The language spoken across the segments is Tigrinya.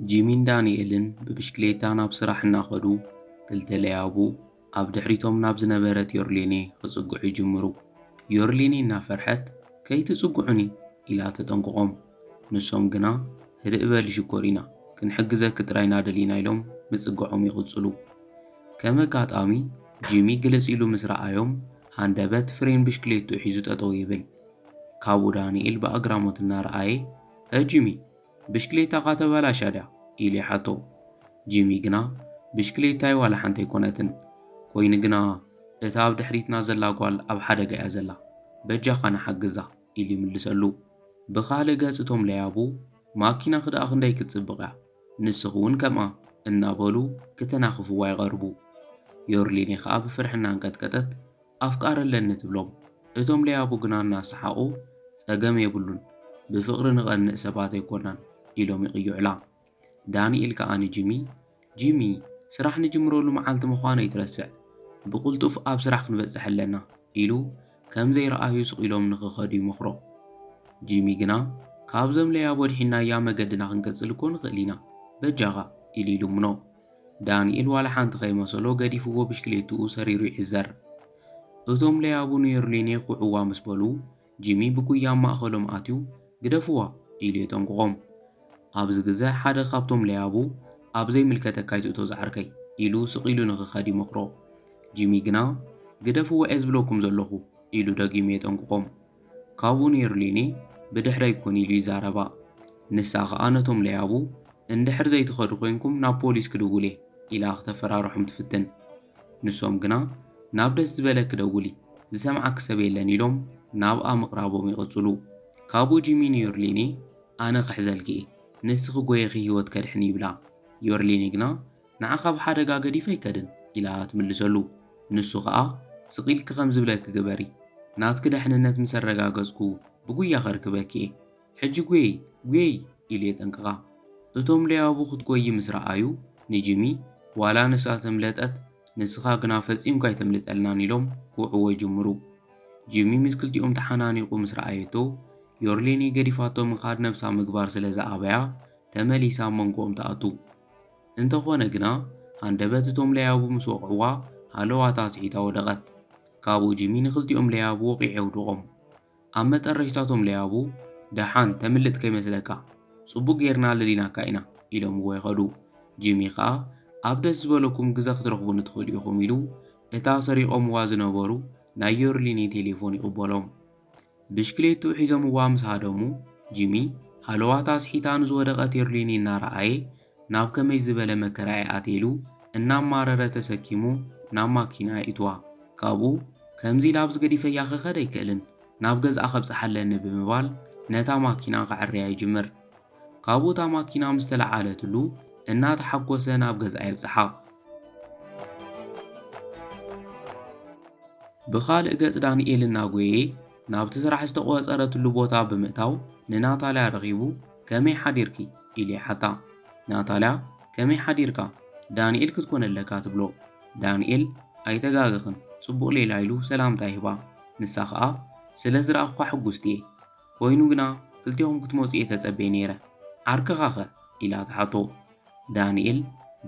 ጂሚን ዳንኤልን ብብሽክሌታ ናብ ስራሕ እናኸዱ ክልተ ለያቡ ኣብ ድሕሪቶም ናብ ዝነበረት ዮርሌኔ ክጽጉዑ ይጅምሩ። ዮርሌኔ እናፈርሐት ከይትጽጉዑኒ ኢላ ተጠንቅቖም፣ ንሶም ግና ህድእ በል ሽኮሪና ክንሕግዘክ ጥራይና ደሊና ኢሎም ምጽግዖም ይቕጽሉ። ከም ኣጋጣሚ ጂሚ ግልጽ ኢሉ ምስ ረኣዮም ሃንደበት ፍሬን ብሽክሌቱ ሒዙ ጠጠው ይብል። ካብኡ ዳንኤል ብኣግራሞት እናረኣየ ጂሚ ብሽክሌታኻ ተበላሻ ድያ ኢሉ ይሓቶ። ጂሚ ግና ብሽክሌታይ ዋላ ሓንቲ ኣይኮነትን፣ ኮይኑ ግና እታ ኣብ ድሕሪትና ዘላ ጓል ኣብ ሓደጋ እያ ዘላ፣ በጃኻ ንሓግዛ ኢሉ ይምልሰሉ። ብኻልእ ገጽ እቶም ለያቡ ማኪና ክድኣ ክንደይ ክትጽብቕ እያ ንስኽ እውን ከምኣ እናበሉ ክተናኽፍዋ ይቐርቡ። ዮርሌኔ ከዓ ብፍርሕና እንቀጥቀጠት ኣፍቃረለኒ ትብሎም። እቶም ለያቡ ግና እናሰሓቑ ጸገም የብሉን ብፍቕሪ ንቐንእ ሰባት ኣይኮናን ኢሎም ይቕይዑላ። ዳንኤል ከዓ ጂሚ ስራሕ ንጅምረሉ መዓልቲ ምዃኑ ይትረስዕ፣ ብቕልጡፍ ኣብ ስራሕ ክንበጽሕ ኣለና ኢሉ ከም ዘይረኣዩ ስቕ ኢሎም ንኽኸዱ ይመኽሮ። ጂሚ ግና ካብዞም ለያቡ ወድሒናያ መገድና ክንቀጽል እኮ ንኽእል ኢና በጃኻ ኢሉ ይልምኖ። ዳንኤል ዋላ ሓንቲ ከይመሰሎ ገዲፍዎ ብሽክሌትኡ ሰሪሩ ይዕዘር። እቶም ለያቡ ንዮርሌኔ ኹዕዋ ምስ በሉ ጂሚ ብጉያ ማእኸሎም ኣትዩ ግደፍዋ ኢሉ የጠንቅቖም። ኣብዚ ግዜ ሓደ ካብቶም ለያቡ ኣብ ዘይምልከተካ ይትእቶ ዝዓርከይ ኢሉ ስቕ ኢሉ ንኽኸድ ይመኽሮ። ጂሚ ግና ግደፍዎ እየ ዝብለኩም ዘለኹ ኢሉ ደጊሙ የጠንቅቖም። ካብኡ ንዮርሌኔ ብድሕረይ ኮን ኢሉ ይዛረባ። ንሳ ከዓ ነቶም ለያቡ እንድሕር ዘይትኸዱ ኮይንኩም ናብ ፖሊስ ክድውል እየ ኢላ ክተፈራርሖም ትፍትን። ንሶም ግና ናብ ደስ ዝበለክ ደውሊ ዝሰምዓክ ሰብ የለን ኢሎም ናብኣ ምቕራቦም ይቕጽሉ። ካብኡ ጂሚ ንዮርሌኔ ኣነ ክሕዘልኪ እየ ንስኺ ጐየኺ ህይወት ከድሕኒ ይብላ። ዮርሌኔ ግና ንዓኻ ብሓደጋ ገዲፈ ኣይከድን ኢላ ትምልሰሉ። ንሱ ከዓ ስቒልክ ከም ዝብለክ ግበሪ ናትክ ድሕንነት ምስ ኣረጋገጽኩ ብጉያ ኸርክበኪ እየ ሕጂ ጒየይ ኢሉ የጠንቅቓ። እቶም ለያቡ ክትጐይ ምስ ረኣዩ ንጂሚ ዋላ ንሳ ተምለጠት ንስኻ ግና ፈጺምካ ኣይተምልጠልናን ኢሎም ክውዕዎ ይጅምሩ። ጂሚ ምስ ክልቲኦም ተሓናኒቑ ምስ ረኣየቶ ዮርሌኔ ገዲፋቶ ምኻድ ነብሳ ምግባር ስለ ዝኣበያ ተመሊሳ መንጎኦም ተኣቱ። እንተኾነ ግና ሃንደበት እቶም ለያቡ ምስ ወቕዕዋ ሃለዋታ ስዒታ ወደቐት። ካብኡ ጂሚ ንኽልቲኦም ለያቡ ወቂዑ የውድቖም። ኣብ መጠረሽታቶም ለያቡ ደሓን ተምልጥ ከይመስለካ ጽቡቕ ጌርና ለሊናካ ኢና ኢሎምዎ ይኸዱ። ጂሚ ከዓ ኣብ ደስ ዝበለኩም ግዜ ክትረኽቡ ንትኽእሉ ኢኹም ኢሉ እታ ሰሪቖምዋ ዝነበሩ ናይ ዮርሌኔ ቴሌፎን ይቕበሎም። ብሽክሌቱ ሒዞምዋ ምስ ሃደሙ ጂሚ ሃለዋታ ስሒታ ንዝወደቐት ዮርሌኔ እናረኣየ ናብ ከመይ ዝበለ መከራ ኣትየሉ እናማረረ ተሰኪሙ ናብ ማኪና ይእትዋ። ካብኡ ከምዚ ኢላ ኣብ ዝገዲፈያ ክኸድ ኣይክእልን ናብ ገዝኣ ኸብፅሓለኒ ብምባል ነታ ማኪና ክዕርያ ይጅምር። ካብኡ እታ ማኪና ምስ ተለዓለትሉ እናተሓጐሰ ናብ ገዝኣ የብፅሓ። ብኻልእ ገጽ ዳንኤል እናጐየ ናብቲ ስራሕ ዝተቖጸረትሉ ቦታ ብምእታው ንናታልያ ረኺቡ ከመይ ሓዲርኪ ኢሉ ይሓታ። ናታልያ ከመይ ሓዲርካ ዳንኤል ክትኮን ኣለካ ትብሎ። ዳንኤል ኣይተጋገኽን ጽቡቕ ሌላ ኢሉ ሰላምታ ይህባ። ንሳ ከዓ ስለ ዝረኣኽኳ ሕጉስቲ እየ፣ ኮይኑ ግና ክልቲኦም ክትመፁ እየ ተጸበየ ነይረ ዓርክኻ ኸ ኢላ ትሓቶ። ዳንኤል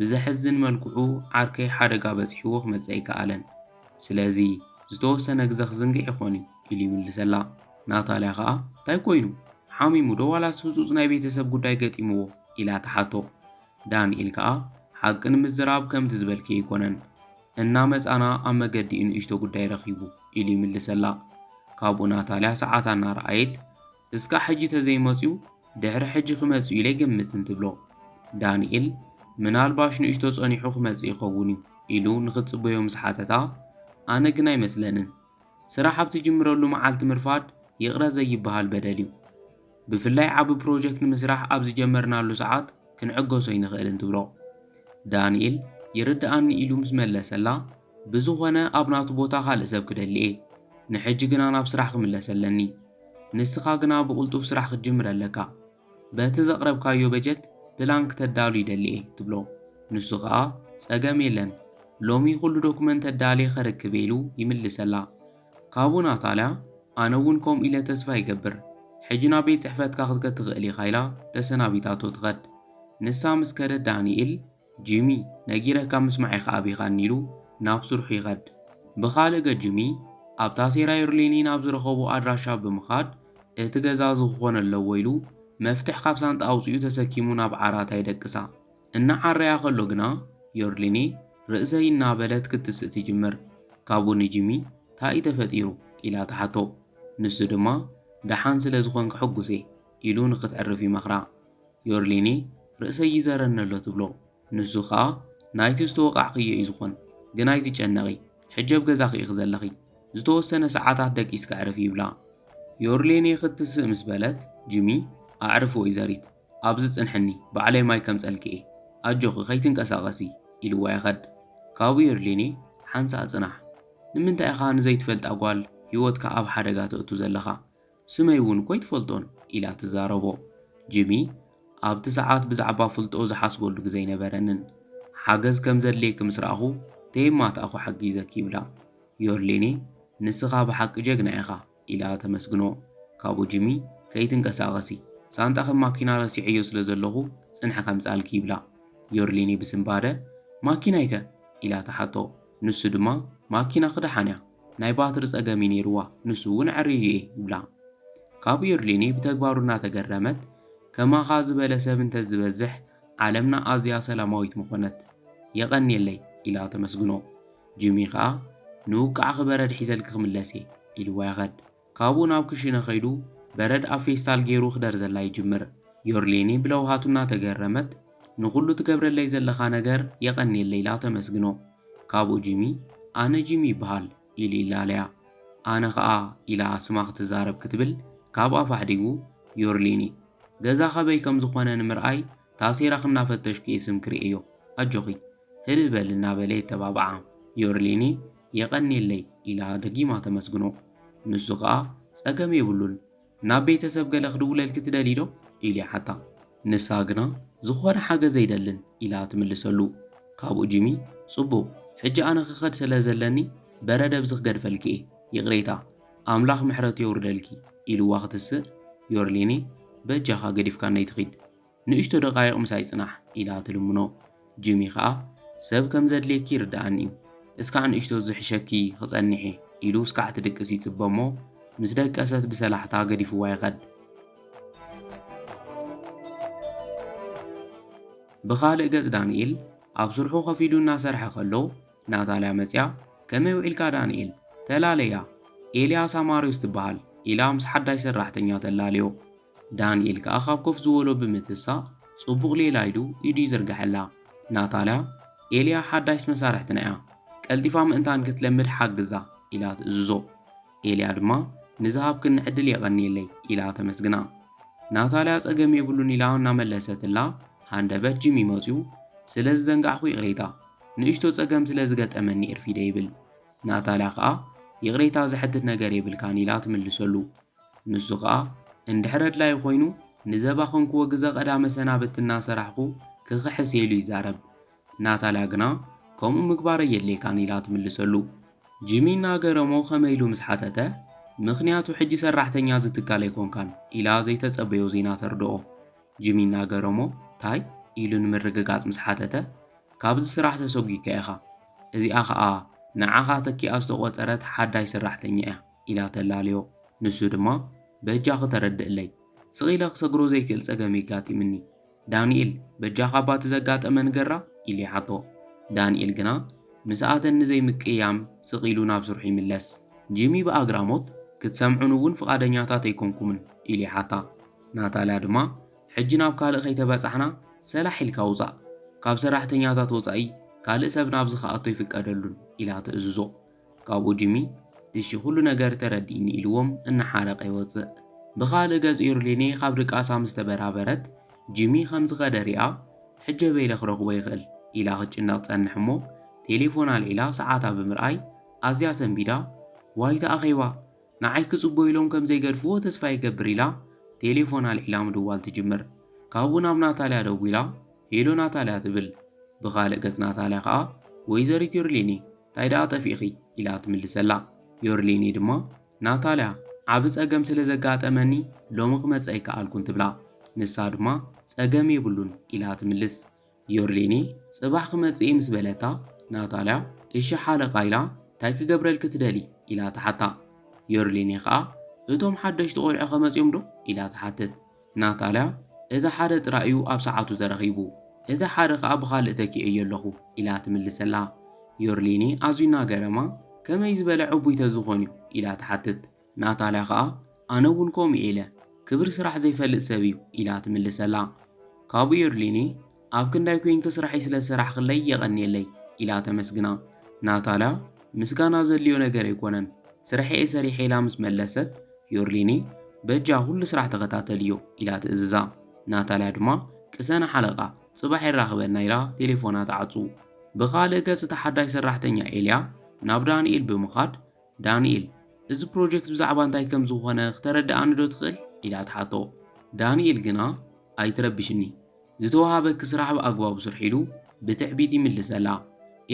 ብዘሕዝን መልክዑ ዓርከይ ሓደጋ በፂሕዎ ክመጽእ ኣይከኣለን፣ ስለዚ ዝተወሰነ ግዜ ክዝንግዕ ይኾን ኢሉ ይምልሰላ። ናታልያ ከዓ እንታይ ኮይኑ ሓሚሙ ዶ ዋላስ ህፁፅ ናይ ቤተሰብ ጉዳይ ገጢምዎ ኢላ ትሓቶ። ዳንኤል ከዓ ሓቂ ንምዝራብ ከምቲ ዝበልኪ ይኮነን እናመፃና ኣብ መገዲ ንእሽቶ ጉዳይ ረኺቡ ኢሉ ይምልሰላ። ካብኡ ናታልያ ሰዓታ እናረኣየት እስካ ሕጂ ተዘይመፅኡ ድሕሪ ሕጂ ክመፅኡ ኢለ ይገምትን ትብሎ። ዳንኤል ምናልባሽ ንእሽቶ ጸኒሑ ክመፅእ ይኸውን እዩ ኢሉ ንኽጽበዮ ምስ ሓተታ ኣነ ግን ኣይመስለንን፣ ስራሕ ኣብ ትጅምረሉ መዓልቲ ምርፋድ ይቕረ ዘይበሃል በደል እዩ፣ ብፍላይ ዓቢ ፕሮጀክት ንምስራሕ ኣብ ዝጀመርናሉ ሰዓት ክንዕገሶ ይንኽእልን ትብሎ። ዳንኤል ይርድኣኒ ኢሉ ምስ መለሰላ ብዝኾነ ኣብ ናቱ ቦታ ካልእ ሰብ ክደሊ እየ፣ ንሕጂ ግና ናብ ስራሕ ክምለስ ኣለኒ፣ ንስኻ ግና ብቕልጡፍ ስራሕ ክትጅምር ኣለካ፣ በቲ ዘቕረብካዮ በጀት ፕላን ክተዳሉ ይደሊ እየ ትብሎ። ንሱ ከዓ ጸገም የለን ሎሚ ኩሉ ዶኩመንት ተዳልየ ኸርክብ ኢሉ ይምልሰላ። ካብኡ ናታልያ ኣነ እውን ከምኡ ኢለ ተስፋ ይገብር ሕጂ ናብ ቤት ጽሕፈትካ ክትከድ ትኽእል ኢኻ ኢላ ተሰናቢታቶ ትኸድ። ንሳ ምስ ከደት ዳንኤል ጂሚ ነጊረካ ምስማዕ ኢኻ ኣቢኻ ኒሉ ናብ ስርሑ ይኸድ። ብኻልእ ገ ጂሚ ኣብታ ሴራ ዮርሌኒ ናብ ዝረኸቡ ኣድራሻ ብምኻድ እቲ ገዛ ዝኽኾን ኣለዎ ኢሉ መፍትሕ ካብ ሳንጣ ኣውፅኡ ተሰኪሙ ናብ ዓራታ ይደቅሳ። እናዓረያ ከሎ ግና ዮርሌኒ ርእሰይ እናበለት ክትስእ ትጅምር። ካብኡ ንጂሚ እንታይ ተፈጢሩ ኢላ ተሓቶ። ንሱ ድማ ደሓን ስለ ዝኾንክ ሕጉሴ ኢሉ ንኽትዕርፍ ይመኽራ። ዮርሌኒ ርእሰይ ይዘረኒ ኣሎ ትብሎ። ንሱ ከዓ ናይቲ ዝተወቃዕክዮ እዩ ዝኾን ግን ኣይትጨነቒ ሕጀብ ገዛ ኽኢኽ ዘለኺ ዝተወሰነ ሰዓታት ደቂስካ ዕርፍ ይብላ። ዮርሌኒ ክትስእ ምስ በለት ጂሚ ኣዕርፍ ወይዘሪት ኣብዚ ጽንሕኒ ባዕለይ ማይ ከም ጸልኪ እየ ኣጆኺ ከይትንቀሳቐሲ ኢልዋ ይኸድ። ካብኡ ዮርሌኒ ሓንሳእ ጽናሕ ንምንታይ ኢኻ ንዘይትፈልጣ ጓል ህይወትካ ኣብ ሓደጋ ተእቱ ዘለኻ ስመይ እውን እኮ ይትፈልጦን ኢላ ትዛረቦ። ጂሚ ኣብቲ ሰዓት ብዛዕባ ፍልጦ ዝሓስበሉ ግዜ ይነበረንን ሓገዝ ከም ዘድልየክ ምስ ረኣኹ ተየማትኣኹ ሓጊዘክ ይብላ። ዮርሌኒ ንስኻ ብሓቂ ጀግና ኢኻ ኢላ ተመስግኖ። ካብኡ ጂሚ ከይትንቀሳቐሲ ሳንጣ ከም ማኪና ረሲዐዮ ስለ ዘለኹ ጽንሐ ከምፃልኪ ይብላ። ዮርሌኒ ብስምባደ ማኪና ይከ ኢላ ተሓቶ። ንሱ ድማ ማኪና ክደሓንያ ናይ ባትሪ ጸገሚ ነይርዋ ንሱ እውን ዕርዩ እየ ይብላ። ካብኡ ዮርሌኒ ብተግባሩ እናተገረመት ከማኻ ዝበለ ሰብ እንተዝበዝሕ ዓለምና ኣዝያ ሰላማዊት ምኾነት የቐኒየለይ ኢላ ተመስግኖ። ጂሚ ከዓ ንውቃዕኺ በረድ ሒዘልክ ክምለስ እየ ኢልዋ ይኸድ። ካብኡ ናብ ክሽነ ኸይዱ በረድ ኣብ ፌስታል ገይሩ ክደርዘላ ይጅምር። ዮርሌኒ ብለውሃቱ እናተገረመት ንኹሉ ትገብረለይ ዘለኻ ነገር የቐኒየለይ ኢላ ተመስግኖ። ካብኡ ጂሚ ኣነ ጂሚ ይበሃል ኢሉ ኢላለያ። ኣነ ከዓ ኢላ ስማ ክትዛረብ ክትብል ካብ ኣፋ ሓዲጉ ዮርሌኒ ገዛ ኸበይ ከም ዝኾነ ንምርኣይ ታሴራ ክናፈተሽኩ እየ ስም ክርእዮ ኣጆኺ ህልእ በል እናበለ የተባብዓ። ዮርሌኒ የቐኒየለይ ኢላ ደጊማ ተመስግኖ። ንሱ ከዓ ጸገም የብሉን ናብ ቤተሰብ ገለ ክድውለልክ ትደሊ ዶ ኢሉ ይሓታ። ንሳ ግና ዝኾነ ሓገዝ ዘይደልን ኢላ ትምልሰሉ። ካብኡ ጂሚ ጽቡቕ ሕጂ ኣነ ክኸድ ስለ ዘለኒ በረደ ብዚ ክገድፈልኪ እየ ይቕሬታ ኣምላኽ ምሕረቱ የውርደልኪ ኢልዋ ክትስእ ዮርሌኒ በጃኻ ገዲፍካ ነይትኺድ ንእሽቶ ደቓይቕ ምሳይ ጽናሕ ኢላ ትልምኖ። ጂሚ ከዓ ሰብ ከም ዘድልየኪ ይርዳእኒ እዩ እስካዕ ንእሽቶ ዝሕሸኪ ክጸኒሐ ኢሉ እስካዕ ትድቅስ ይጽበ እሞ ምስ ደቀሰት ብሰላሕታ ገዲፍዋ ይኸድ። ብኻልእ ገጽ ዳንኤል ኣብ ስርሑ ኸፍ ኢሉ እናሰርሐ ከሎ ናታልያ መጽያ ከመይ ውዒልካ ዳንኤል ተላለያ ኤልያስ ኣማርዮስ ትበሃል ኢላ ምስ ሓዳሽ ሰራሕተኛ ተላለዮ። ዳንኤል ከዓ ካብ ኮፍ ዝበሎ ብምትሳእ ጽቡቕ ሌላ ኢዱ ይዝርግሐላ። ናታልያ ኤልያ ሓዳሽ መሳርሕትና እያ ቀልጢፋ ምእንታን ክትለምድ ሓግዛ ኢላ ትእዝዞ። ኤልያ ድማ ንዝሃብክን ዕድል የቐኒየለይ ኢላ ተመስግና። ናታልያ ጸገም የብሉን ኢላ እናመለሰትላ ሃንደበት ጂሚ መጺኡ ስለ ዝዘንጋዕኹ ይቕሬታ ንእሽቶ ጸገም ስለ ዝገጠመኒ ዕርፊደ ይብል። ናታልያ ከዓ ይቕሬታ ዝሕትት ነገር የብልካን ኢላ ትምልሰሉ። ንሱ ከዓ እንድሕር ኣድላይ ኮይኑ ንዘባኸንክዎ ግዜ ቀዳመ ሰናብት እናሰራሕኩ ክኽሕስ ኢሉ ይዛረብ። ናታልያ ግና ከምኡ ምግባር የድልየካን ኢላ ትምልሰሉ። ጂሚ እናገረሞ ከመይ ኢሉ ምስ ሓተተ ምኽንያቱ ሕጂ ሰራሕተኛ ዝትካል ኣይኮንካን ኢላ ዘይተጸበዮ ዜና ተርድኦ። ጂሚ እናገረሞ ታይ ኢሉ ንምርግጋጽ ምስ ሓተተ ካብዚ ስራሕ ተሰጊካ ኢኻ እዚኣ ከዓ ንዓኻ ተኪኣ ዝተቖፀረት ሓዳሽ ሰራሕተኛ እያ ኢላ ተላለዮ። ንሱ ድማ በጃኺ ተረድእለይ ስቒለ ክሰግሮ ዘይክእል ጸገም የጋጢምኒ ዳንኤል በጃኻ ባቲ ዘጋጠመ ንገራ ኢሉ ይሓቶ። ዳንኤል ግና ምስኣተን ንዘይምቅያም ስቒሉ ናብ ስርሑ ይምለስ። ጂሚ ብኣግራሞት ክትሰምዑን እውን ፍቓደኛታት ኣይኮንኩምን ኢሉ ይሓታ። ናታልያ ድማ ሕጂ ናብ ካልእ ከይተበጻሕና ሰላሕ ኢልካ ውፃእ ካብ ሰራሕተኛታት ወፃኢ ካልእ ሰብ ናብዚ ከኣቶ ይፍቀደሉን ኢላ ትእዝዞ። ካብኡ ጂሚ እሺ ኩሉ ነገር ተረዲእኒ ኢልዎም እናሓረቐ ይወፅእ። ብኻልእ ገጽ ዮርሌኒ ካብ ድቃሳ ምስ ተበራበረት ጂሚ ከም ዝኸደ ሪኣ ሕጂ በይለ ክረኽቦ ይኽእል ኢላ ክትጭነቕ ትጸንሕ እሞ ቴሌፎን ኣልዒላ ሰዓታ ብምርኣይ ኣዝያ ሰንቢዳ ዋይታ ኣኼባ ንዓይ ክጽበዩ ኢሎም ከም ዘይገድፍዎ ተስፋ ይገብር ኢላ ቴሌፎን ኣልዒላ ምድዋል ትጅምር። ካብኡ ናብ ናታልያ ደው ኢላ ሄሎ ናታልያ ትብል። ብኻልእ ገጽ ናታልያ ከዓ ወይዘሪት ዮርሌኒ እንታይ ደኣ ጠፊእኺ ኢላ ትምልሰላ። ዮርሌኒ ድማ ናታልያ ዓብ ጸገም ስለ ዘጋጠመኒ ሎሚ ክመጽእ ኣይከኣልኩን ትብላ። ንሳ ድማ ጸገም የብሉን ኢላ ትምልስ። ዮርሌኔ ጽባሕ ክመጽእ ምስ በለታ ናታልያ እሺ ሓለቓ ኢላ እንታይ ክገብረልክ ትደሊ ኢላ ተሓታ። ዮርሌኔ ከዓ እቶም ሓደሽቲ ቆልዑ ኸመጺኦም ዶ ኢላ ተሓትት። ናታልያ እቲ ሓደ ጥራይ እዩ ኣብ ሰዓቱ ተረኺቡ እቲ ሓደ ከዓ ብኻልእ ተኪእዮ ኣለኹ ኢላ ትምልሰላ። ዮርሌኔ ኣዝዩና ገረማ ከመይ ዝበለ ዕቡይ ተዝኾን እዩ ኢላ ተሓትት። ናታልያ ከዓ ኣነ እውን ከምኡ ኢለ ክብሪ ስራሕ ዘይፈልጥ ሰብ እዩ ኢላ ትምልሰላ። ካብኡ ዮርሌኔ ኣብ ክንዳይ ኮንክ ስራሕይ ስለ ዝስራሕ ክለይ የቐኒየለይ ኢላ ተመስግና። ናታልያ ምስጋና ዘልዮ ነገር ኣይኮነን ስርሐ ሰሪሐ ኢላ ምስ መለሰት ዮርሌኔ በጃ ኩሉ ስራሕ ተኸታተልዮ ኢላ ትእዝዛ። ናታልያ ድማ ቅሰና ሓለቓ ጽባሕ ይራኽበና ኢላ ቴሌፎና ተዓጹ። ብኻልእ ገጽ ተሓዳሽ ሰራሕተኛ ኤልያ ናብ ዳንኤል ብምኻድ ዳንኤል እዚ ፕሮጀክት ብዛዕባ እንታይ ከም ዝኾነ ክተረድኣኒ ዶ ትኽእል ኢላ ተሓቶ። ዳንኤል ግና ኣይትረብሽኒ ዝተዋሃበኪ ስራሕ ብኣግባቡ ስርሒሉ ብትዕቢት ይምልሰላ።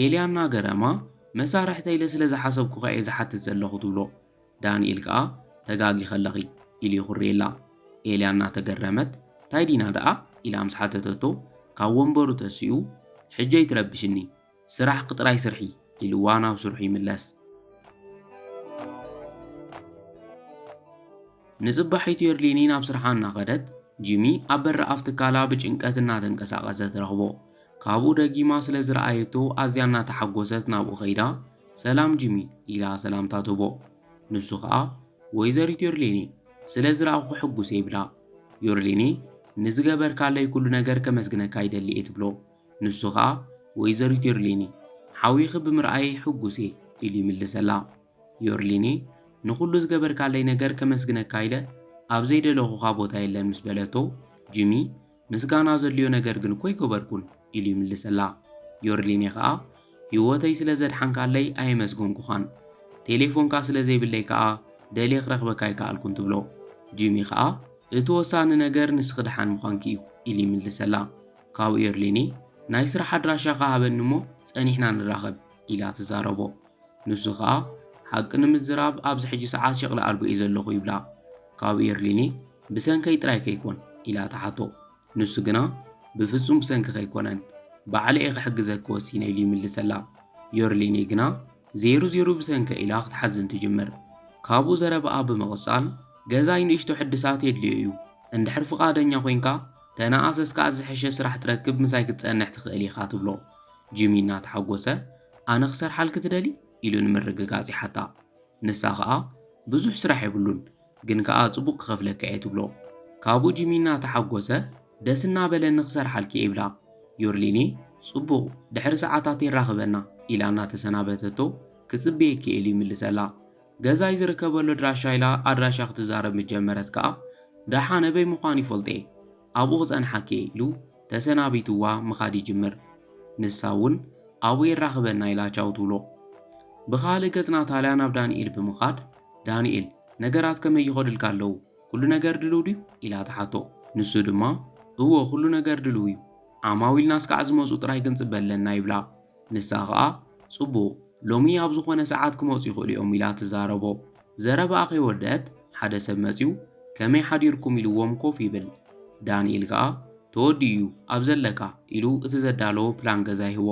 ኤልያና ገረማ መሳርሕተይ ኢለ ስለ ዝሓሰብኩ ኸ እየ ዝሓትት ዘለኹ ትብሎ። ዳንኤል ከዓ ተጋጊ ኸለኺ ኢሉ ይኹርየላ። ኤልያ እናተገረመት እንታይ ዲና ደኣ ኢላ ምስ ሓተተቶ ካብ ወንበሩ ተሲኡ ሕጂ ኣይትረብሽኒ ስራሕ ቅጥራይ ስርሒ ኢልዋ ናብ ስርሑ ይምለስ። ንጽባሒት ዮርሌኔ ናብ ስርሓ እናኸደት ጂሚ ኣብ በሪ ኣፍ ትካላ ብጭንቀት እናተንቀሳቐሰ ትረኽቦ። ካብኡ ደጊማ ስለ ዝረኣየቶ ኣዝያ እናተሓጐሰት ናብኡ ኸይዳ ሰላም ጂሚ ኢላ ሰላምታ ትቦ። ንሱ ከዓ ወይዘሪት ዮርሌኔ ስለ ዝረኣኹ ሕጉስ ይብላ። ዮርሌኔ ንዝገበርካለይ ኩሉ ነገር ከመስግነካ ይደሊ እየ ትብሎ። ንሱ ከዓ ወይዘሪት ዮርሌኔ ሓዊኺ ብምርኣየይ ሕጉስ እየ ኢሉ ይምልሰላ። ዮርሌኔ ንኹሉ ዝገበርካለይ ነገር ከመስግነካ ኢለ ኣብ ዘይደለኹኻ ቦታ የለን ምስ በለቶ ጂሚ ምስጋና ዘልዮ ነገር ግን እኮ ይገበርኩን ኢሉ ይምልሰላ። ዮርሌኔ ከዓ ህይወተይ ስለ ዘድሓንካለይ ኣይመስጎንኩኻን ቴሌፎንካ ስለ ዘይብለይ ከዓ ደልየ ክረኽበካ ይከኣልኩን ትብሎ። ጂሚ ከዓ እቲ ወሳኒ ነገር ንስኺ ድሓን ምዃንኪ እዩ ኢሉ ይምልሰላ። ካብኡ ዮርሌኔ ናይ ስራሕ ኣድራሻኻ ሃበኒ እሞ ጸኒሕና ንራኸብ ኢላ ትዛረቦ። ንሱ ከዓ ሓቂ ንምዝራብ ኣብዚ ሕጂ ሰዓት ሸቕሊ ኣልቦ እዩ ዘለኹ ይብላ። ካብኡ ዮርሌኔ ብሰንከይ ጥራይ ከይኮን ኢላ ተሓቶ። ንሱ ግና ብፍጹም ብሰንኪ ከይኮነን ባዕለ እየ ክሕግዘኪ ወሲነ ኢሉ ይምልሰላ። ዮርሌኔ ግና 00 ብሰንከ ኢላ ክትሓዝን ትጅምር። ካብኡ ዘረባኣ ብምቕጻል ገዛይ ንእሽቶ ሕድሳት የድልዮ እዩ እንድሕር ፍቓደኛ ኮይንካ ተነኣሰስካ ዝሕሸ ስራሕ ትረክብ ምሳይ ክትጸንሕ ትኽእል ኢኻ ትብሎ። ጂሚ እናተሓጐሰ ኣነ ክሰርሓልክ ትደሊ ኢሉ ንምርግጋጽ ይሓታ። ንሳ ከዓ ብዙሕ ስራሕ የብሉን ግን ከዓ ጽቡቕ ክኸፍለካ እየ ትብሎ። ካብኡ ጂሚ እናተሓጐሰ ደስ እናበለኒ ክሰርሓልኪ እየ ይብላ። ዮርሌኔ ጽቡቕ ድሕሪ ሰዓታት ይራኽበና ኢላ እናተሰናበተቶ ክጽብየኪ ኢሉ ይምልሰላ። ገዛይ ዝርከበሉ ኣድራሻ ኢላ ኣድራሻ ክትዛረብ ምጀመረት ከዓ ዳሓን ኣበይ ምዃኑ ይፈልጥ እየ ኣብኡ ክጸንሓኪ ኢሉ ተሰናቢትዋ ምኻድ ይጅምር። ንሳ እውን ኣብኡ ይራኽበና ኢላ ቻው ትብሎ። ብኻልእ ገጽ ናታልያ ናብ ዳንኤል ብምኻድ ዳንኤል ነገራት ከመይ ይኸዱልካ ኣለዉ ኩሉ ነገር ድልው ድዩ ኢላ ተሓቶ። ንሱ ድማ እዎ ኩሉ ነገር ድልው እዩ ዓማዊልና ስካዕ ዝመፁ ጥራይ ክንጽበለና ይብላ። ንሳ ከዓ ጽቡቕ ሎሚ ኣብ ዝኾነ ሰዓት ክመፁ ይኽእሉ እዮም ኢላ ትዛረቦ። ዘረባኣ ከይወድአት ሓደ ሰብ መጺኡ ከመይ ሓዲርኩም ኢልዎም ኮፍ ይብል። ዳንኤል ከዓ ተወዲኡ እዩ ኣብ ዘለካ ኢሉ እቲ ዘዳለዎ ፕላን ገዛ ይህቦ።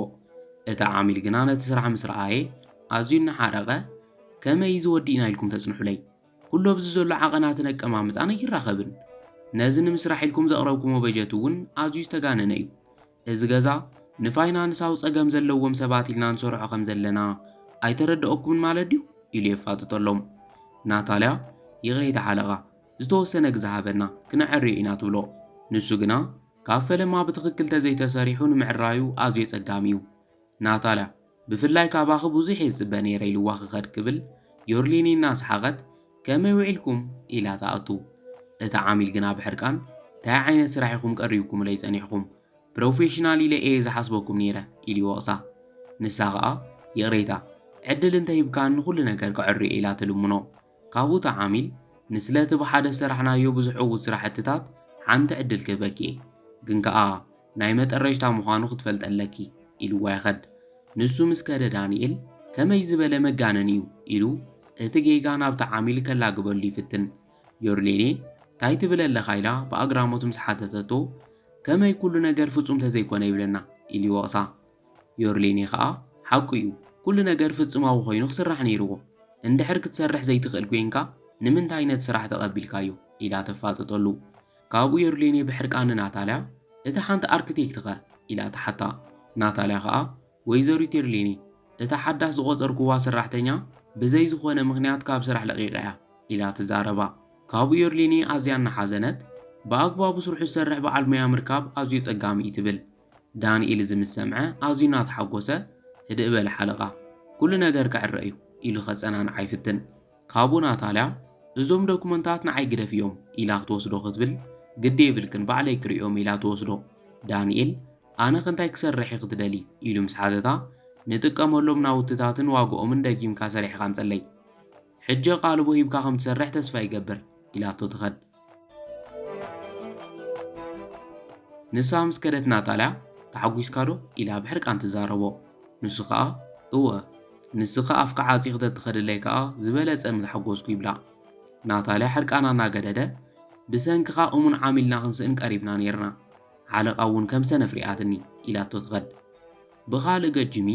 እቲ ዓሚል ግና ነቲ ስራሕ ምስ ረኣየ ኣዝዩ እናሓረቐ ከመይ ዝወዲእና ኢልኩም ተጽንሑለይ ኩሎ ብዚ ዘሎ ዓቐናትን ኣቀማምጣን ኣይራኸብን ነዚ ንምስራሕ ኢልኩም ዘቕረብኩሞ በጀት እውን ኣዝዩ ዝተጋነነ እዩ እዚ ገዛ ንፋይናንሳዊ ጸገም ዘለዎም ሰባት ኢልና ንሰርሖ ከም ዘለና ኣይተረድአኩምን ማለት ድዩ ኢሉ የፋጥጠሎም። ናታልያ ይቕሬታ ሓለቓ ዝተወሰነ ግዜ ሃበና ክነዕርዮ ኢና ትብሎ። ንሱ ግና ካብ ፈለማ ብትኽክል ተዘይተሰሪሑ ንምዕራዩ ኣዝዩ ጸጋሚ እዩ። ናታልያ ብፍላይ ካባኺ ብዙሕ የጽበ ነይረ ኢልዋ ክኸድ ክብል ዮርሌኔ እናሰሓቐት ከመይ ውዒልኩም ኢላ ተኣቱ። እቲ ዓሚል ግና ብሕርቃን እንታይ ዓይነት ስራሕ ኢኹም ቀሪብኩም ለይ ጸኒሕኩም ፕሮፌሽናል ኢለ እየ ዝሓስበኩም ነይረ ኢሉ ይወቕሳ። ንሳ ከዓ ይቕሬታ ዕድል እንተሂብካን ንኹሉ ነገር ክዕርዮ ኢላ ትልምኖ። ካብኡ እቲ ዓሚል ንስለቲ ብሓደ ዝሰራሕናዮ ብዙሕ ዕዉት ስራሕትታት ሓንቲ ዕድል ክህበኪ እየ ግን ከዓ ናይ መጠረሽታ ምዃኑ ክትፈልጠለኪ ኢልዋ ይኸድ። ንሱ ምስ ከደ ዳንኤል ከመይ ዝበለ መጋነን እዩ ኢሉ እቲ ጌጋ ናብቲ ዓሚል ከላግበሉ ይፍትን። ዮርሌኔ ታይት ብለለ ኻይላ በአግራሞት ምስሓተተቶ ከመይ ኩሉ ነገር ፍጹም ተዘይኮነ ይብለና ኢሉ ይወቕሳ። ዮርሌኒ ኸኣ ሓቂ እዩ ኩሉ ነገር ፍጹማዊ ኮይኑ ክስራሕ ነይርዎ እንድሕር ክትሰርሕ ዘይትኽእል ኮይንካ ንምንታይ ነቲ ስራሕ ተቐቢልካዮ ኢላ ተፋጥጠሉ። ካብኡ ዮርሌኒ ብሕርቃን ናታልያ እታ ሓንቲ ኣርክቴክት ኸ ኢላ ተሓታ። ናታልያ ኸኣ ወይዘሪት ዮርሌኒ እታ ሓዳስ ዝቖፀርክዋ ሰራሕተኛ ብዘይ ዝኾነ ምኽንያት ካብ ስራሕ ለቒቓ እያ ኢላ ትዛረባ። ካብኡ ዮርሌኒ ኣዝያ እናሓዘነት ብኣግባቡ ስርሑ ዝሰርሕ በዓል ሞያ ምርካብ ኣዝዩ ጸጋሚ እዩ ትብል። ዳንኤል እዚ ምስ ሰምዐ ኣዝዩ እናተሓጐሰ ህድእ በለ ሓለቓ ኩሉ ነገር ክዕረ እዩ ኢሉ ኸጸናንዓ ይፍትን። ካብኡ ናታልያ እዞም ዶኩመንታት ንዓይ ግደፍ እዮም ኢላ ክትወስዶ ክትብል ግዲ የብልክን ባዕለይ ክሪኦም ኢላ ትወስዶ። ዳንኤል ኣነ ኸንታይ ክሰርሕ ክትደሊ ኢሉ ምስ ሓተታ ንጥቀመሎም ናውትታትን ዋግኦምን ደጊምካ ሰሪሕካ ምጸለይ ሕጂ ቃልቦ ሂብካ ከም ትሰርሕ ተስፋ ይገብር ኢላቶ ትኸድ። ንሳ ምስ ከደት ናታልያ ተሓጒስካ ዶ ኢላ ብሕርቃን ትዛረቦ። ንሱ ኸኣ እወ ንስኻ ኣፍካ ዓፂ ክተትኸድለይ ከኣ ዝበለጸ ምተሓጐስኩ ይብላ። ናታልያ ሕርቃና እናገደደ ብሰንኪኻ እሙን ዓሚልና ክንስእን ቀሪብና ነርና ሓለቓ እውን ከም ሰነፍ ሪኣትኒ ኢላቶ ትኸድ። ብኻልእ ገ ጂሚ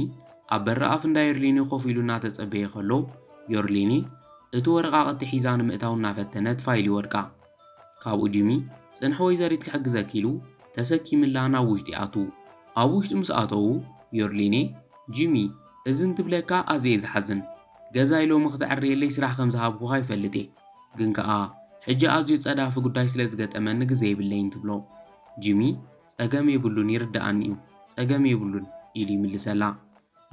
ኣብ በረኣፍ እንዳ ዮርሌኒ ኮፍ ኢሉ እናተጸበየ ከሎ ዮርሌኒ እቲ ወረቓቕቲ ሒዛ ንምእታው እናፈተነት ፋይል ይወድቃ። ካብኡ ጂሚ ጽንሒ ወይዘሪት ክሕግዘክ ኢሉ ተሰኪምላ ናብ ውሽጢ ኣቱ። ኣብ ውሽጢ ምስ ኣተዉ ዮርሌኒ ጂሚ እዚ እንትብለካ ኣዝየ ዝሓዝን ገዛ ኢሎም ክትዕርየለይ ስራሕ ከም ዝሃብኩኻ ይፈልጥ እየ ግን ከኣ ሕጂ ኣዝዩ ጸዳፊ ጉዳይ ስለ ዝገጠመኒ ግዜ የብለይን ትብሎ። ጂሚ ጸገም የብሉን ይርዳኣኒ እዩ ጸገም የብሉን ኢሉ ይምልሰላ።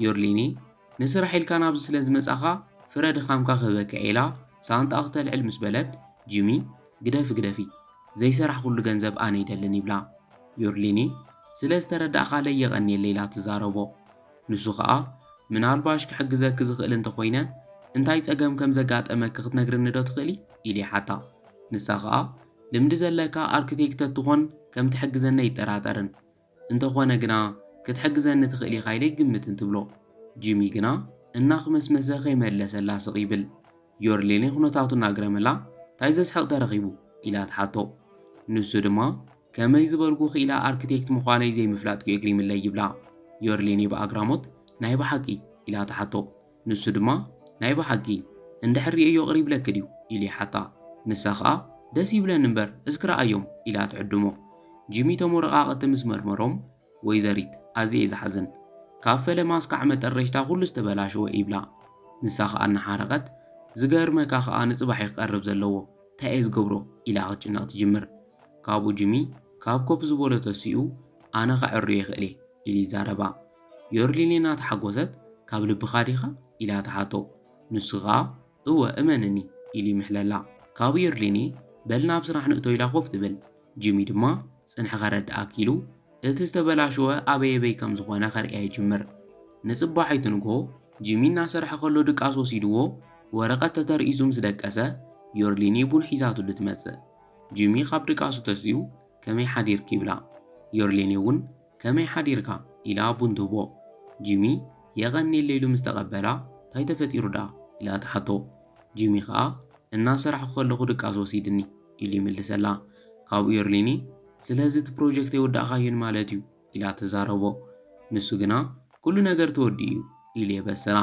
ዮርሌኒ ንስራሕ ኢልካ ናብዚ ስለ ዝመጻኻ ፍረ ድኻምካ ክህበካ ኢላ ሳንጣ ክተልዕል ምስ በለት ጂሚ ግደፊ ዘይሰራሕ ኩሉ ገንዘብ ኣነ ይደልን ይብላ። ዮርሌኒ ስለ ዝተረዳእኻ ለየቐኒየለ ኢላ ትዛረቦ። ንሱ ኸኣ ምናልባሽ ክሕግዘክ ዝኽእል እንተኾይነ እንታይ ጸገም ከም ዘጋጠመክ ክትነግርኒ ዶ ትኽእሊ ኢሉ ይሓታ። ንሳ ኸኣ ልምዲ ዘለካ ኣርክቴክት ትኾን ከም ትሕግዘና ይጠራጠርን እንተኾነ ግና ክትሕግዘኒ ትኽእል ኢኻ ኢለ ይግምትን ትብሎ። ጂሚ ግና እናኽመስመሰ ከይመለሰላ ስቕ ይብል። ዮርሌኒ ኩነታቱ እናግረመላ እንታይ ዘስሕቕ ተረኺቡ ኢላ ትሓቶ። ንሱ ድማ ከመይ ዝበልኩ ክኢላ ኣርክቴክት ምዃነይ ዘይምፍላጥ ክዩ እግሪምለይ ይብላ። ዮርሌኒ ብኣግራሞት ናይ ብሓቂ ኢላ ትሓቶ። ንሱ ድማ ናይ ብሓቂ እንድሕር ሪአዮ ቕሪብለክ ድዩ ኢሉ ይሓታ። ንሳ ኸኣ ደስ ይብለን እምበር እስኪ ረኣዮም ኢላ ትዕድሞ። ጂሚ ቶም ወረቓቕቲ ምስ መርመሮም ወይዘሪት ኣዝየ ዝሓዝን ካብ ፈለማ እስካዕ መጠረሽታ ኩሉ ዝተበላሸወ ይብላ። ንሳ ኸኣ እናሓረቐት ዝገርመካ ኸኣ ንጽባሕ ይቐርብ ዘለዎ እንታይ እየ ዝገብሮ ኢላ ክትጭነቕ ትጅምር። ካብኡ ጂሚ ካብ ኮፍ ዝበሎ ተሲኡ ኣነ ኸዕርዮ ይኽእል እየ ኢሉ ይዛረባ። ዮርሌኒ እናተሓጐሰት ካብ ልብኻ ዲኻ ኢላ ትሓቶ። ንሱ ኸኣ እወ እመንኒ ኢሉ ይምሕለላ። ካብኡ ዮርሌኒ በል ናብ ስራሕ ንእቶ ኢላ ኮፍ ትብል። ጂሚ ድማ ጽንሒ ኸረድኣክ ኢሉ እቲ ዝተበላሸወ ኣበየበይ ከም ዝኾነ ኸርያ ይጅምር። ንጽባሒቱ ንግሆ ጂሚ እናሰርሐ ከሎ ድቃስ ወሲድዎ ወረቐት ተተርኢሱ ምስ ደቀሰ ዮርሌኒ ቡን ሒዛትሉ ትመጽእ። ጂሚ ካብ ድቃሱ ተስኡ ከመይ ሓዲርክ ይብላ። ዮርሌኒ እውን ከመይ ሓዲርካ ኢላ ቡን ትህቦ። ጂሚ የቐኒየለ ኢሉ ምስ ተቐበላ እንታይ ተፈጢሩ ዳ ኢላ ትሓቶ። ጂሚ ኸኣ እናሰርሐ ከለኹ ድቃስ ወሲድኒ ኢሉ ይምልሰላ። ካብኡ ዮርሌኒ ስለዚ እቲ ፕሮጀክት የወዳእኻዮን ማለት እዩ ኢላ ተዛረቦ። ንሱ ግና ኩሉ ነገር ተወዲ እዩ ኢሉ የበሰላ።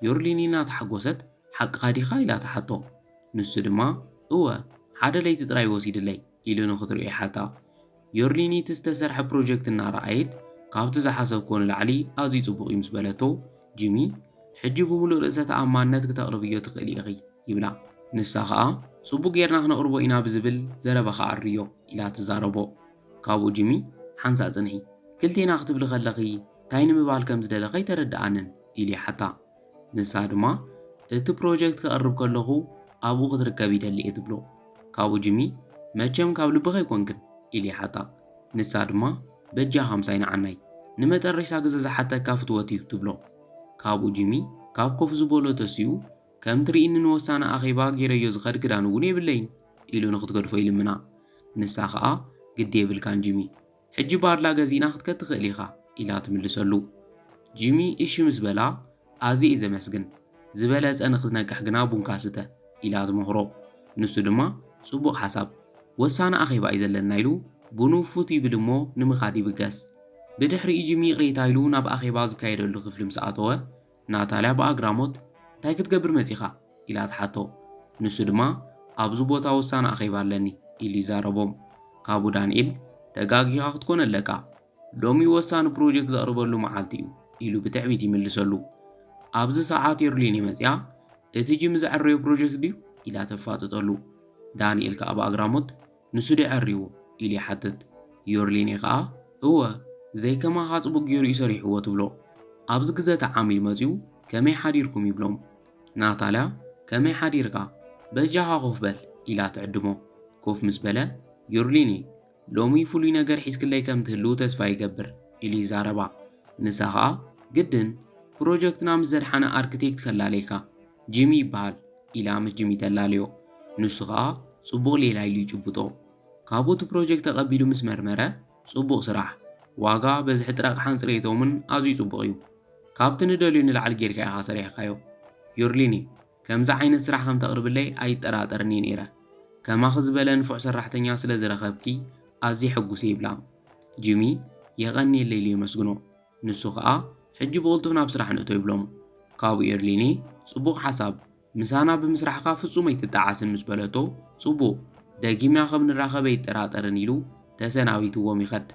ዮርሌኒ እናተሓጐሰት ሓቂኻ ዲኻ ኢላ ትሓቶ። ንሱ ድማ እወ ሓደ ለይቲ ጥራይ ወሲድለይ ኢሉ ንኽትሪኦ ይሓታ። ዮርሌኒ እቲ ዝተሰርሐ ፕሮጀክት እናረኣየት ካብቲ ዝሓሰብኮ ንላዕሊ ኣዝዩ ጽቡቕ እዩ ምስ በለቶ ጂሚ ሕጂ ብምሉእ ርእሰ ተኣማንነት ክተቕርብዮ ትኽእል ኢኺ ይብላ። ንሳ ኸኣ ጽቡቕ ጌርና ክነቕርቦ ኢና ብዝብል ዘረባኻ ኣርዮ ኢላ ትዛረቦ። ካብኡ ጂሚ ሓንሳ ጽንሒ ክልቴና ክትብል ኸለኺ እንታይ ንምባል ከም ዝደለኸ ይተረድኣንን ኢሉ ይሓታ። ንሳ ድማ እቲ ፕሮጀክት ክቐርብ ከለኹ ኣብኡ ክትርከብ ይደሊ እየ ትብሎ። ካብኡ ጂሚ መቸም ካብ ልብኸ ይኮንክን ኢሉ ይሓታ። ንሳ ድማ በጃ 50 ይንዓናይ ንመጠረሻ ግዜ ዝሓተካ ፍትወት እዩ ትብሎ። ካብኡ ጂሚ ካብ ኮፍ ዝበሎ ተሲኡ ከም ትርኢኒ ንወሳነ ኣኼባ ገይረዮ ዝኸድ ክዳን እውን የብለይን ኢሉ ንኽትገድፎ ይልምና። ንሳ ኸኣ ግዲ የብልካን ጂሚ ሕጂ ባድላ ገዚእና ክትከድ ትኽእል ኢኻ ኢላ ትምልሰሉ። ጂሚ እሺ ምስ በላ ኣዝየ እዩ ዘመስግን ዝበለጸ ንኽትነቅሕ ግና ቡንካ ስተ ኢላ ትመኽሮ። ንሱ ድማ ጽቡቕ ሓሳብ ወሳነ ኣኼባ እዩ ዘለና ኢሉ ብንፉት ይብል እሞ ንምኻድ ይብገስ ብድሕሪ ጂሚ ቅሬታ ኢሉ ናብ ኣኼባ ዝካየደሉ ክፍሊ ምስ ኣተወ ናታልያ ብኣግራሞት እንታይ ክትገብር መፂኻ ኢላ ትሓቶ ንሱ ድማ ኣብዚ ቦታ ወሳነ ኣኼባ ኣለኒ ኢሉ ይዛረቦም ካብኡ ዳንኤል ተጋጊኻ ክትኮን ኣለካ ሎሚ ወሳነ ፕሮጀክት ዘቕርበሉ መዓልቲ እዩ ኢሉ ብትዕቢት ይምልሰሉ ኣብዚ ሰዓት የርሊን መፅያ እቲ ጂሚ ዝዕረዮ ፕሮጀክት ድዩ ኢላ ተፋጥጠሉ ዳንኤል ከዓ ብኣግራሞት ንሱ ድዕርይዎ ኢሉ ይሓትት ዮርሊኔ ከዓ እወ ዘይከማኻ ጽቡቕ ገይሩ እዩ ሰሪሕዎ ትብሎ ኣብዚ ግዜ ተዓሚል መፅዩ ከመይ ሓዲርኩም ይብሎም ናታልያ ከመይ ሓዲርካ በጃኻ ኮፍ በል ኢላ ትዕድሞ ኮፍ ምስ በለ ዮርሊኔ ሎሚ ፍሉይ ነገር ሒዝክለይ ከም ትህሉ ተስፋ ይገብር ኢሉ ይዛረባ ንሳ ከዓ ግድን ፕሮጀክትና ምስ ዘድሓነ ኣርክቴክት ከላለይካ ጂሚ ይበሃል ኢላ ምስ ጂሚ ተላለዮ ንሱ ከዓ ጽቡቕ ሌላ ኢሉ ይጭብጦ ካብኡ እቲ ፕሮጀክት ተቐቢሉ ምስ መርመረ ጽቡቕ ስራሕ ዋጋ በዝሒ ጥረቕሓን ጽሬቶምን ኣዝዩ ጽቡቕ እዩ ካብቲ ንደልዩ ንላዕሊ ጌርካ ኢኻ ሰሪሕካዮ ዮርሊኔ ከምዚ ዓይነት ስራሕ ከም ተቕርብለይ ኣይጠራጠርኒ ነይረ ከማኺ ዝበለ ንፉዕ ሰራሕተኛ ስለ ዝረኸብኪ ኣዝዩ ሕጉስ ይብላ ጂሚ የቐኒየለይ ኢሉ ይመስግኖ ንሱ ከዓ ሕጂ ብቕልጡፍ ናብ ስራሕ ንእቶ ይብሎም ካብኡ ዮርሊኔ ጽቡቕ ሓሳብ ምሳና ብምስራሕካ ፍጹም ኣይትጠዓስን ምስ በለቶ ጽቡቕ ደጊምና ከም ንራኸበ ኣይጠራጠርን ኢሉ ተሰናቢትዎም ይኸድ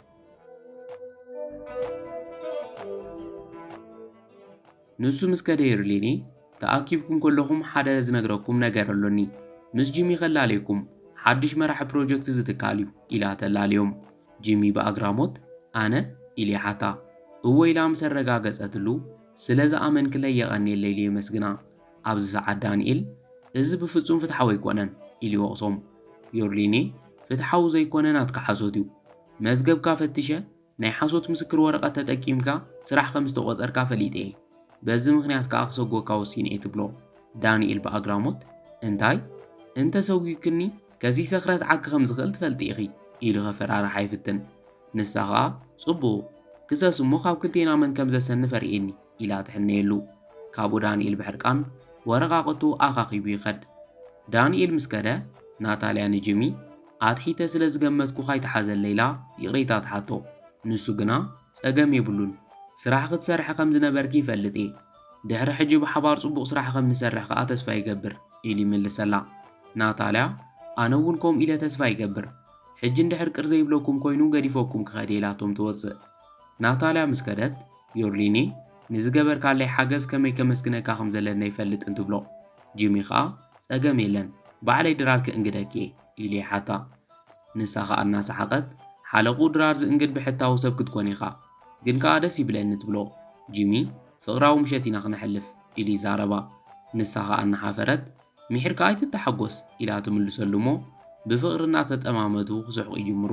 ንሱ ምስ ከደ ዮርሊኔ ተኣኪብኩም ከለኹም ሓደ ዝነግረኩም ነገር ኣሎኒ ምስ ጂሚ ኸላለይኩም ሓድሽ መራሒ ፕሮጀክት ዝትካል እዩ ኢላ ተላልዮም ጂሚ ብኣግራሞት ኣነ ኢሉ ይሓታ እወ ኢላ ምስ ኣረጋገጸትሉ ስለ ዝኣመንክለይ የቐኒየለይ ኢሉ የመስግና ኣብዚ ሰዓት ዳንኤል እዚ ብፍጹም ፍትሓዊ ኣይኮነን ኢሉ ይወቕሶም ዮርሊኔ ፍትሓዊ ዘይኮነ ናትካ ሓሶት እዩ መዝገብካ ፈቲሸ ናይ ሓሶት ምስክር ወረቐት ተጠቂምካ ስራሕ ከም ዝተቖፀርካ ፈሊጠ እየ በዚ ምኽንያት ከዓ ክሰጎካ ወሲነ እየ ትብሎ ዳንኤል ብኣግራሞት እንታይ እንተሰጉይክኒ ከዚ ሰኽረት ዓቂ ከም ዝኽእል ትፈልጢ ኢኺ ኢሉ ኸፈራርሓ ይፍትን ንሳ ከዓ ጽቡቕ ክሰስ እሞ ካብ ክልቴና መን ከም ዘሰንፍ ኣርእየኒ ኢላ ትሕነየሉ ካብኡ ዳንኤል ብሕርቃን ወረቓቕቱ ኣኻኺቡ ይኸድ ዳንኤል ምስ ከደ ናታልያ ንጂሚ ኣትሒተ ስለ ዝገመትኩ ካይተሓዘለ ኢላ ይቕሬታ ትሓቶ ንሱ ግና ጸገም የብሉን ስራሕ ክትሰርሕ ከም ዝነበርኪ ይፈልጥ እየ ድሕሪ ሕጂ ብሓባር ጽቡቕ ስራሕ ከም ንሰርሕ ከዓ ተስፋ ይገብር ኢሉ ይምልሰላ ናታልያ ኣነ እውን ከምኡ ኢለ ተስፋ ይገብር ሕጂ እንድሕር ቅር ዘይብለኩም ኮይኑ ገዲፎኩም ክኸደ ኢላቶም ትወፅእ ናታልያ ምስ ከደት ዮርሊኔ ንዝገበርካለይ ሓገዝ ከመይ ከመስግነካ ከም ዘለና ይፈልጥ እንትብሎ ጂሚ ከዓ ጸገም የለን ባዕለይ ድራር ክእንግደኪ ኢሉ ይሓታ ንሳ ከዓ እናሰሓቐት ሓለቑ ድራር ዝእንግድ ብሕታዊ ሰብ ክትኮን ኢኻ ግን ከዓ ደስ ይብለኒ ትብሎ ጂሚ ፍቕራዊ ምሸት ኢና ክነሕልፍ ኢሉ ይዛረባ ንሳ ከዓ እናሓፈረት ምሕርካ ኣይትተሓጐስ ኢላ ትምልሰሉ እሞ ብፍቕሪ እናተጠማመቱ ክስሕቑ ይጅምሩ